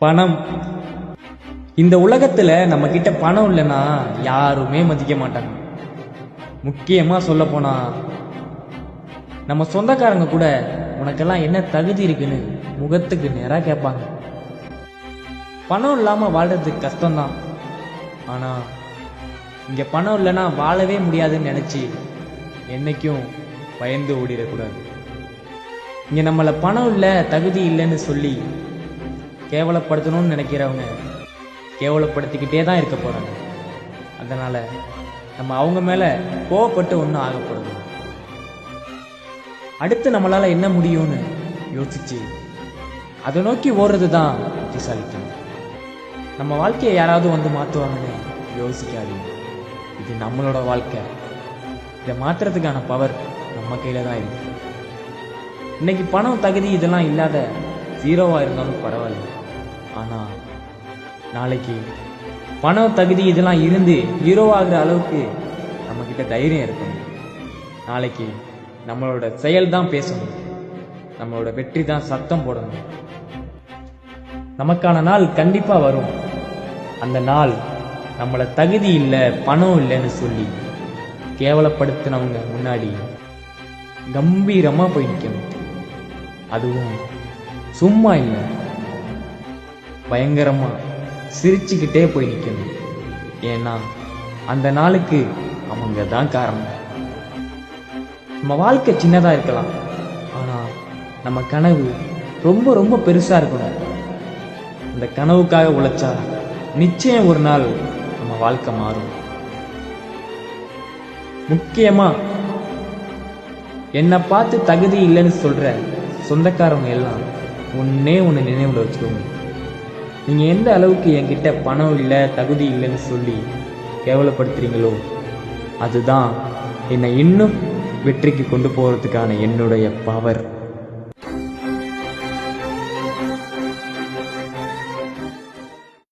பணம். இந்த உலகத்துல நம்ம கிட்ட பணம் இல்லைன்னா யாருமே மதிக்க மாட்டாங்க. முக்கியமா சொல்ல போனா நம்ம சொந்தக்காரங்க கூட உனக்கெல்லாம் என்ன தகுதி இருக்குன்னு முகத்துக்கு நேரா கேட்பாங்க. பணம் இல்லாம வாழ்றது கஷ்டம்தான். ஆனா இங்க பணம் இல்லைன்னா வாழவே முடியாதுன்னு நினைச்சு என்னைக்கும் பயந்து ஓடிடக்கூடாது. இங்க நம்மள பணம் இல்லை தகுதி இல்லைன்னு சொல்லி கேவலப்படுத்தணும்னு நினைக்கிறவங்க கேவலப்படுத்திக்கிட்டே தான் இருக்க போறாங்க. அதனால நம்ம அவங்க மேல கோவப்பட்டு ஒன்றும் ஆகப்படுது. அடுத்து நம்மளால என்ன முடியும்னு யோசிச்சு அதை நோக்கி ஓடுறது தான் புத்திசாலித்தனம். நம்ம வாழ்க்கையை யாராவது வந்து மாற்றுவாங்கன்னு யோசிக்காதீங்க. இது நம்மளோட வாழ்க்கை. இதை மாற்றுறதுக்கான பவர் நம்ம கையில தான் இருக்கு. இன்னைக்கு பணம் தகுதி இதெல்லாம் இல்லாத ஜீரோவா இருந்தாலும் பரவாயில்ல. ஆனா நாளைக்கு பணம் தகுதி இதெல்லாம் இருந்து ஹீரோவாகிற அளவுக்கு நம்ம கிட்ட தைரியம் இருக்கணும். நாளைக்கு நம்மளோட செயல் தான் பேசணும். நம்மளோட வெற்றி தான் சத்தம் போடணும். நமக்கான நாள் கண்டிப்பா வரும். அந்த நாள் நம்மள தகுதி இல்லை பணம் இல்லைன்னு சொல்லி கேவலப்படுத்தினவங்க முன்னாடி கம்பீரமா போய் நிற்கணும். அதுவும் சும்மா இல்லை, பயங்கரமா சிரிச்சுக்கிட்டே போய் நிற்கணும். ஏன்னா அந்த நாளுக்கு அவங்க தான் காரணம். நம்ம வாழ்க்கை சின்னதா இருக்கலாம், ஆனா நம்ம கனவு ரொம்ப ரொம்ப பெருசா இருக்கணும். அந்த கனவுக்காக உழைச்சா நிச்சயம் ஒரு நாள் நம்ம வாழ்க்கை மாறும். முக்கியமா என்னை பார்த்து தகுதி இல்லைன்னு சொல்ற சொந்தக்காரங்க எல்லாம் ஒன்னே ஒன்று நினைவுல வச்சுக்கோங்க. நீங்க எந்த அளவுக்கு என்கிட்ட பணம் இல்லை தகுதி இல்லைன்னு சொல்லி கேவலப்படுத்துறீங்களோ அதுதான் என்னை இன்னும் வெற்றிக்கு கொண்டு போறதுக்கான என்னுடைய பவர்.